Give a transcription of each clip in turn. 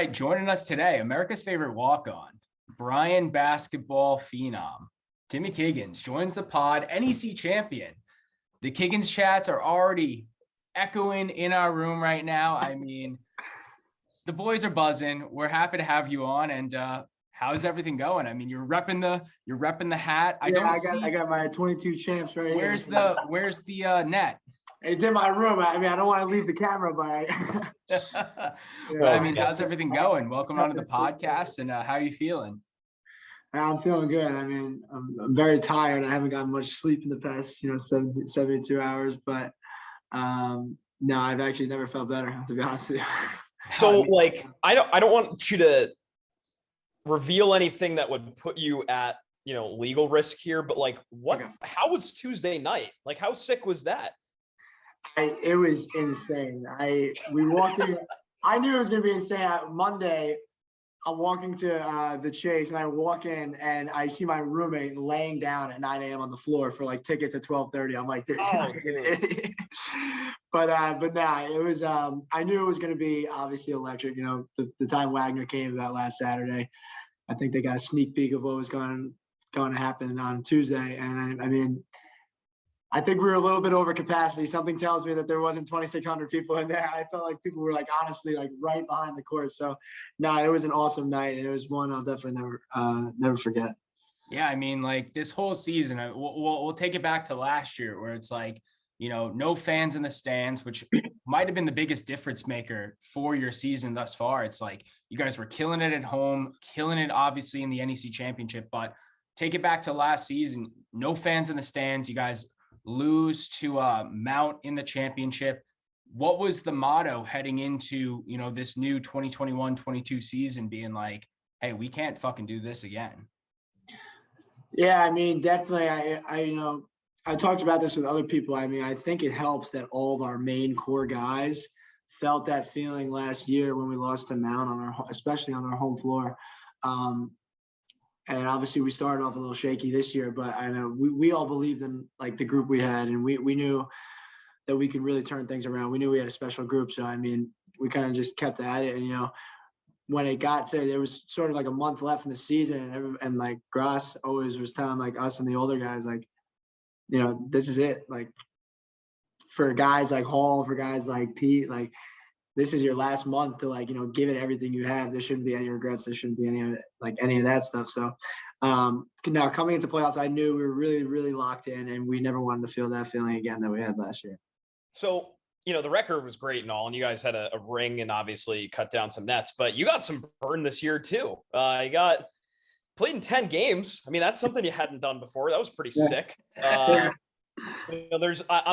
right, joining us today, America's favorite walk-on, Bryant basketball phenom, Timmy Kiggins joins the pod, NEC champion. The Kiggins chats are already echoing in our room right now. I mean, the boys are buzzing. We're happy to have you on. And how's everything going? I mean, you're repping the hat. I got my 22 champs right here. Where's the net? It's in my room. I mean, I don't want to leave the camera, but I mean, how's everything going? Welcome onto the podcast. And how are you feeling? I'm feeling good. I mean, I'm very tired. I haven't gotten much sleep in the past, 72 hours, but no, I've actually never felt better, to be honest with you. So I don't want you to reveal anything that would put you at, legal risk here, but how was Tuesday night? Like, how sick was that? It was insane. We walked in, I knew it was going to be insane. Monday, I'm walking to the Chase, and I walk in, and I see my roommate laying down at 9 a.m. on the floor for tickets at 12:30. I'm like, dude, but nah, it was. I knew it was going to be obviously electric. The time Wagner came about last Saturday, I think they got a sneak peek of what was going to happen on Tuesday, and I mean, I think we were a little bit over capacity. Something tells me that there wasn't 2,600 people in there. I felt like people were honestly right behind the court. So no, it was an awesome night, and it was one I'll definitely never forget. Yeah. I mean, this whole season, we'll take it back to last year where it's no fans in the stands, which might've been the biggest difference maker for your season thus far. It's you guys were killing it at home, killing it obviously in the NEC championship, but take it back to last season, no fans in the stands. You guys lose to Mount in the championship. What was the motto heading into this new 2021-22 season, being hey, we can't fucking do this again? Yeah, I mean, definitely. I talked about this with other people. I mean, I think it helps that all of our main core guys felt that feeling last year when we lost to Mount especially on our home floor. And obviously we started off a little shaky this year, but I know we all believed in the group we had, and we knew that we could really turn things around. We knew we had a special group. So, I mean, we kind of just kept at it. And, when it got to, there was sort of a month left in the season, and Gross always was telling us and the older guys, this is it. For guys like Hall, for guys like Pete, this is your last month to give it everything you have. There shouldn't be any regrets. There shouldn't be any of that stuff. So now coming into playoffs, I knew we were really, really locked in, and we never wanted to feel that feeling again that we had last year. So, the record was great and all, and you guys had a ring and obviously cut down some nets, but you got some burn this year too. You got played in 10 games. I mean, that's something you hadn't done before. That was pretty sick. I'm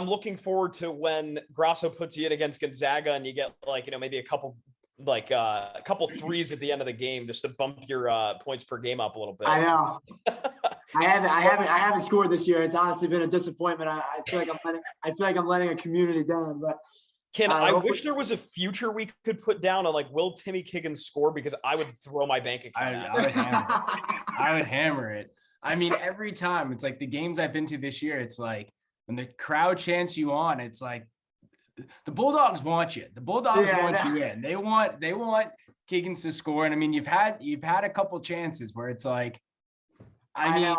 looking forward to when Grasso puts you in against Gonzaga and you get maybe a couple threes at the end of the game just to bump your points per game up a little bit. I know. I haven't scored this year. It's honestly been a disappointment. I feel like I'm letting a community down. But I wish there was a future we could put down on will Timmy Kiggins score, because I would throw my bank account out. I would hammer it. I mean, every time it's the games I've been to this year, it's when the crowd chants you on, it's the Bulldogs want you. The Bulldogs want you in. They want Kiggins to score. And I mean, you've had a couple chances where it's I mean,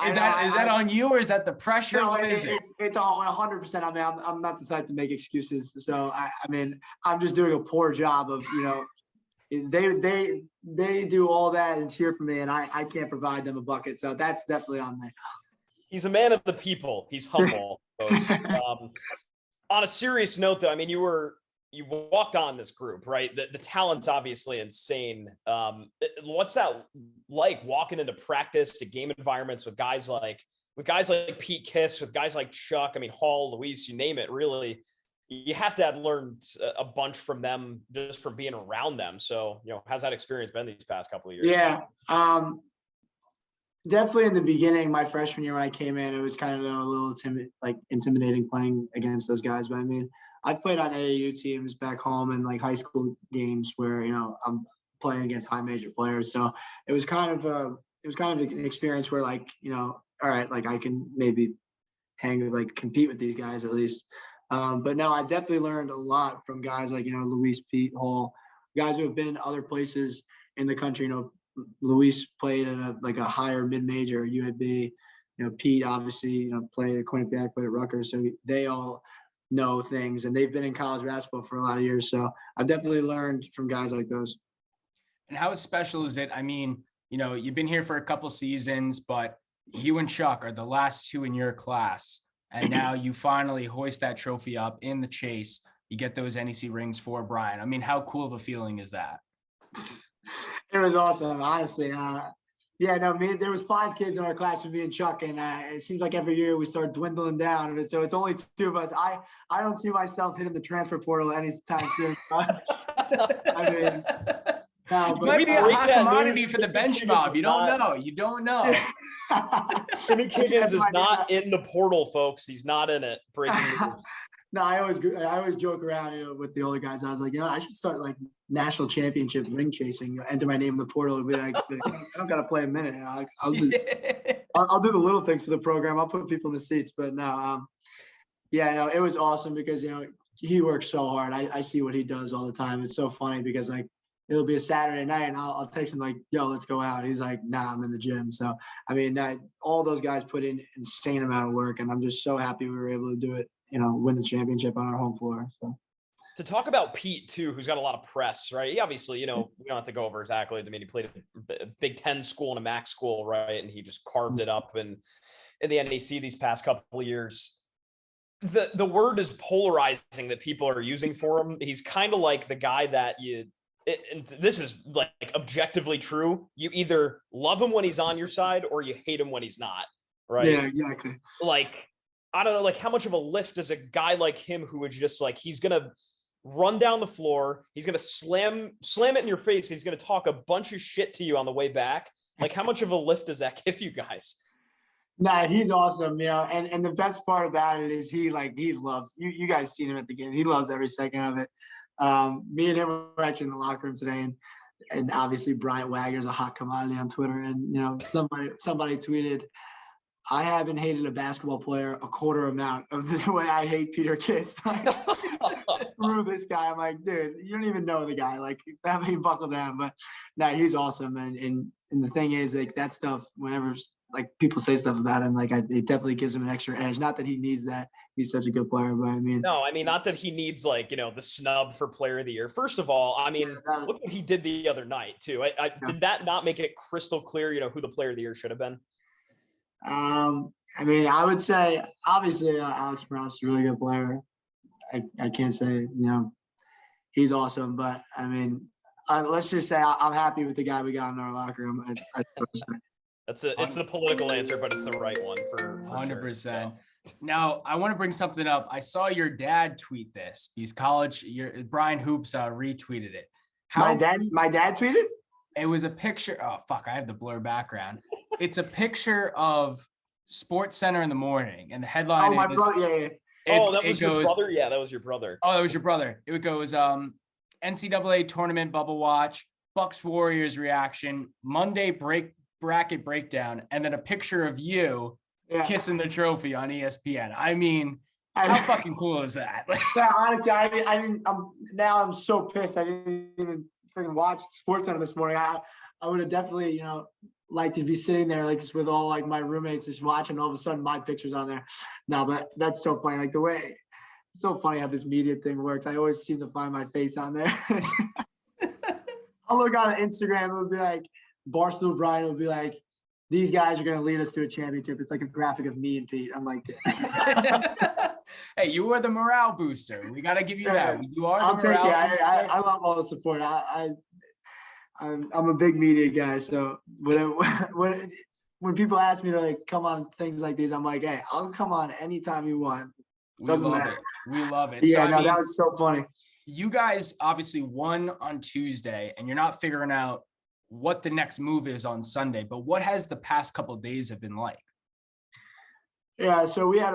is that on you, or is that the pressure? No, what is it? It's all 100%. I mean, I'm not the type to make excuses. So I mean, I'm just doing a poor job of they do all that and cheer for me, and I can't provide them a bucket. So that's definitely on me. He's a man of the people. He's humble, folks. On a serious note, though, I mean, you walked on this group, right? The talent's obviously insane. What's that like, walking into practice, to game environments with guys like Pete Kiss, with guys like Chuck? I mean, Hall, Luis, you name it. Really, you have to have learned a bunch from them just from being around them. So, how's that experience been these past couple of years? Yeah, definitely in the beginning, my freshman year when I came in, it was kind of a little intimidating playing against those guys. But I mean, I've played on AAU teams back home and high school games where I'm playing against high major players. So it was kind of an experience where all right, I can maybe compete with these guys at least. But no, I've definitely learned a lot from guys like Luis, Pete, Hall, guys who have been other places in the country. Luis played at a higher mid-major, UAB. Pete obviously, played at Quinnipiac, played at Rutgers. So they all know things, and they've been in college basketball for a lot of years. So I've definitely learned from guys like those. And how special is it? I mean, you've been here for a couple seasons, but you and Chuck are the last two in your class. And now you finally hoist that trophy up in the chase. You get those NEC rings for Brian. I mean, how cool of a feeling is that? It was awesome, honestly. There was 5 kids in our class with me and Chuck, and it seems like every year we start dwindling down. And so it's only 2 of us. I don't see myself hitting the transfer portal anytime soon. I mean, no, but might be a hot commodity for the bench mob. You don't know. You don't know. Timmy Kiggins is not in the portal, folks. He's not in it. Breaking news. No, I always joke around with the older guys. I was like, I should start like national championship ring chasing. Enter my name in the portal and be like, I don't gotta play a minute. I'll do the little things for the program. I'll put people in the seats. But no, it was awesome because he works so hard. I see what he does all the time. It's so funny because like it'll be a Saturday night and I'll text him like, yo, let's go out. He's like, nah, I'm in the gym. So I mean, all those guys put in insane amount of work, and I'm just so happy we were able to do it. Win the championship on our home floor. So to talk about Pete too, who's got a lot of press, right? He obviously, we don't have to go over his accolades. I mean, he played a Big Ten school and a MAC school, right? And he just carved it up in the NEC these past couple of years. The word is polarizing that people are using for him. He's kind of like the guy that and this is like objectively true. You either love him when he's on your side or you hate him when he's not, right? Yeah, exactly. Like, I don't know, like how much of a lift does a guy like him who is just like, he's going to run down the floor. He's going to slam it in your face. He's going to talk a bunch of shit to you on the way back. Like how much of a lift does that give you guys? Nah, he's awesome. And the best part about it is he loves, you guys seen him at the game. He loves every second of it. Me and him were actually in the locker room today, and obviously Bryant Wagner's a hot commodity on Twitter. And, somebody tweeted, I haven't hated a basketball player a quarter amount of the way I hate Peter Kiss. Through this guy. I'm like, dude, you don't even know the guy. Like, have me buckle down. But no, he's awesome. And the thing is, like, that stuff, whenever like people say stuff about him, like it definitely gives him an extra edge. Not that he needs that. He's such a good player, but not that he needs like, the snub for player of the year. First of all, I mean, look what he did the other night too. Did that not make it crystal clear, who the player of the year should have been? I mean, I would say obviously Alex Morales is a really good player. I can't say, he's awesome, but I mean, let's just say I'm happy with the guy we got in our locker room. It's the political answer, but it's the right one for 100%. Sure. Now, I want to bring something up. I saw your dad tweet this. Brian Hoops retweeted it. My dad tweeted? It was a picture. Oh, fuck. I have the blur background. It's a picture of Sports Center in the morning. And the headline my brother. Yeah. That was your brother? Yeah, that was your brother. Oh, that was your brother. It goes NCAA tournament bubble watch, Bucks Warriors reaction, Monday bracket breakdown, and then a picture of you kissing the trophy on ESPN. I mean, how fucking cool is that? Honestly, I'm so pissed. I didn't even freaking watch Sports Center this morning. I would have definitely, liked to be sitting there like just with all like my roommates just watching. All of a sudden, my picture's on there. No, but that's so funny. Like it's so funny how this media thing works. I always seem to find my face on there. I'll look on Instagram. It'll be like Barstool Brian will be like, these guys are going to lead us to a championship. It's like a graphic of me and Pete. I'm like, hey, you were the morale booster. We got to give you that. You are. I'll take it. I love all the support. I'm a big media guy, so when people ask me to like come on things like these, I'm like, hey, I'll come on anytime you want. Doesn't matter. We love it. Yeah, that was so funny. You guys obviously won on Tuesday, and you're not figuring out what the next move is on Sunday. But what has the past couple of days have been like? Yeah, so we had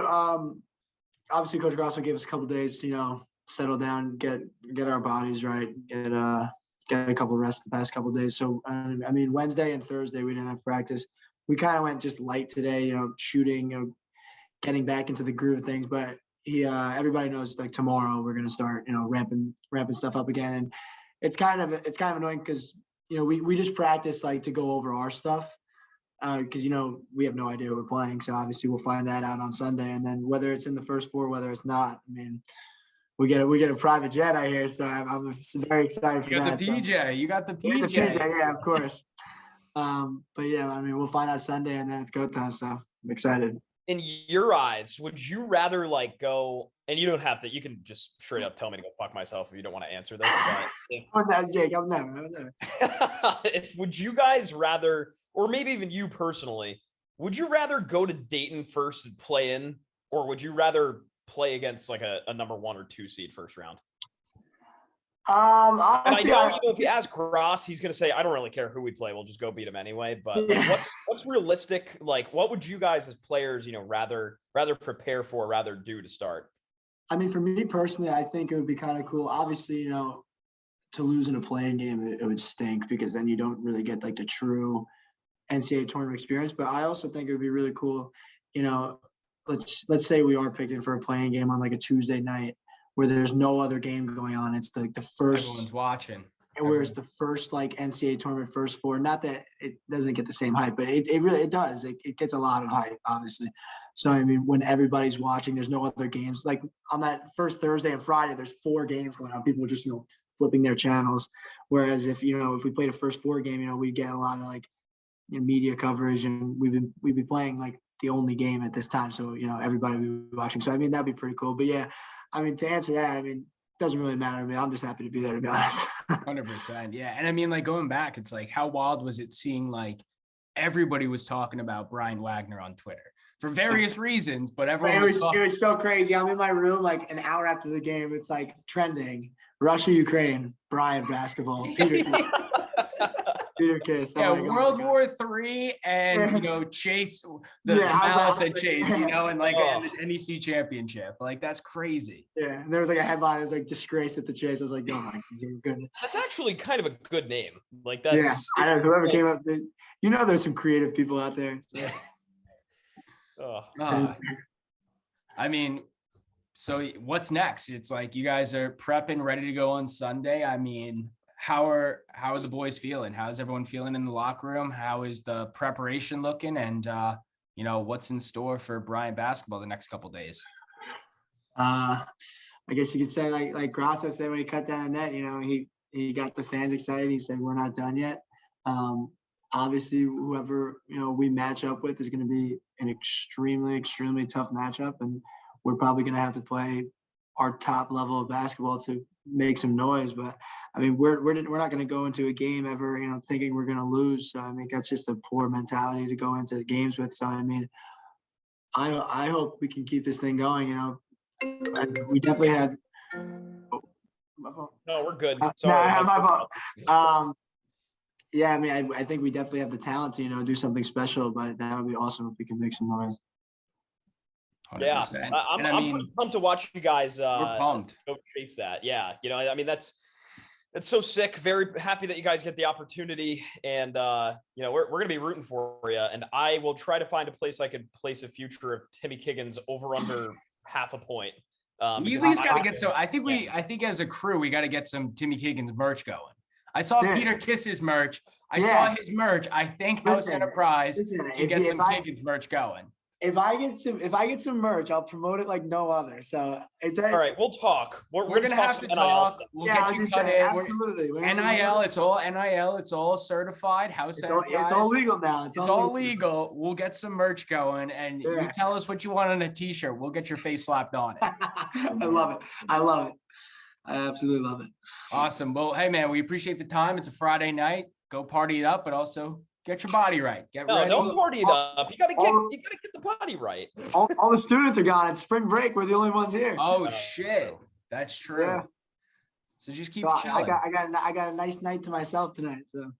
obviously Coach Grosso gave us a couple of days to settle down, get our bodies right, get a couple of rest the past couple of days. So, I mean, Wednesday and Thursday, we didn't have practice. We kind of went just light today, shooting, getting back into the groove of things. But everybody knows like tomorrow we're going to start, ramping stuff up again. And it's kind of annoying because, we just practice like to go over our stuff. Because, we have no idea who we're playing. So obviously we'll find that out on Sunday. And then whether it's in the first four, whether it's not, I mean, we get a private jet out here. So I'm very excited for that. You got the PJ. You got the PJ. The PJ, yeah, of course. But yeah, I mean, we'll find out Sunday and then it's go time. So I'm excited. In your eyes, would you rather like go, and you don't have to, you can just straight up tell me to go fuck myself if you don't want to answer this. I'm not, Jake. I'm never. Would you guys rather, or maybe even you personally, would you rather go to Dayton first and play in, or would you rather play against like a number 1 or 2 seed first round? Honestly, I know, if you ask Gross, he's going to say, I don't really care who we play. We'll just go beat him anyway. But like, what's realistic? Like, what would you guys as players, rather prepare for, rather do to start? I mean, for me personally, I think it would be kind of cool. Obviously, to lose in a playing game, it would stink because then you don't really get like the true NCAA tournament experience. But I also think it would be really cool, let's say we are picked in for a playing game on like a Tuesday night where there's no other game going on. It's the first. Everyone's watching. And where it's the first like NCAA tournament first four. Not that it doesn't get the same hype, but it really does. It gets a lot of hype, obviously. So I mean, when everybody's watching, there's no other games. Like on that first Thursday and Friday, there's 4 games going on. People are just flipping their channels. Whereas if we played a first 4 game, we get a lot of like media coverage, and we'd be playing like the only game at this time. So everybody would be watching. So I mean, that'd be pretty cool. But yeah, I mean, to answer that, I mean, it doesn't really matter to me. I'm just happy to be there, to be honest. 100%. Yeah. And I mean, like going back, it's like, how wild was it seeing like everybody was talking about Brian Wagner on Twitter for various reasons, but everyone it was so crazy. I'm in my room like an hour after the game. It's like trending Russia, Ukraine, Bryant basketball, Peter Kiss. Yeah, World War III and Chase, the Malice and Chase, and like an NEC championship. Like that's crazy. Yeah, and there was like a headline. It was like disgrace at the Chase. I was like, oh my goodness. That's actually kind of a good name. Like that's. Yeah, I don't know. Whoever came up, there's some creative people out there. So. I mean, so what's next? It's like you guys are prepping, ready to go on Sunday. I mean, how are the boys feeling? How's everyone feeling in the locker room? How is the preparation looking? And what's in store for Bryant basketball the next couple of days? I guess you could say like Grasso said when he cut down the net, he got the fans excited. He said, we're not done yet. Obviously whoever, we match up with is going to be an extremely, extremely tough matchup. And we're probably going to have to play our top level of basketball to make some noise. But I mean, we're not going to go into a game ever, thinking we're going to lose. So I mean, that's just a poor mentality to go into games with. So I mean, I hope we can keep this thing going. We definitely have. No, we're good. Sorry. No, I have my phone. Yeah, I mean, I think we definitely have the talent to do something special. But that would be awesome if we can make some noise. 100%. Yeah, I'm pumped to watch you guys. We're pumped. Go chase that. Yeah, I mean that's so sick. Very happy that you guys get the opportunity, and we're gonna be rooting for you. And I will try to find a place I could place a future of Timmy Kiggins over under half a point. We at least got to get so. I think as a crew we got to get some Timmy Kiggins merch going. I saw Peter Kiss's merch. I saw his merch. I think House Enterprise can get some Kiggins merch going. If I get some merch, I'll promote it like no other. So it's all right. We'll talk. We're gonna have to talk. We'll get you cut in. Absolutely. NIL. It's all NIL. It's all certified. It's all legal now. It's all legal. We'll get some merch going, and you tell us what you want on a T-shirt. We'll get your face slapped on it. I love it. I absolutely love it. Awesome. Well, hey man, we appreciate the time. It's a Friday night. Go party it up, but also get your body right. Get ready. Don't party it up. You gotta get the body right. all the students are gone. It's spring break. We're the only ones here. Oh shit, that's true. Yeah. So just keep chilling. I got a nice night to myself tonight. So.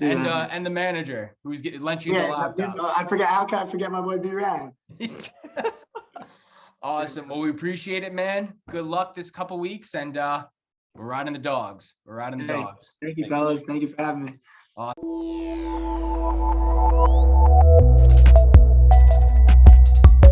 And the manager who's lent you the laptop. I forget. How can I forget my boy B-Rad? Awesome. Well, we appreciate it, man. Good luck this couple weeks, and we're riding the dogs. Dogs. Thank you, fellas. Thank you for having me. Awesome.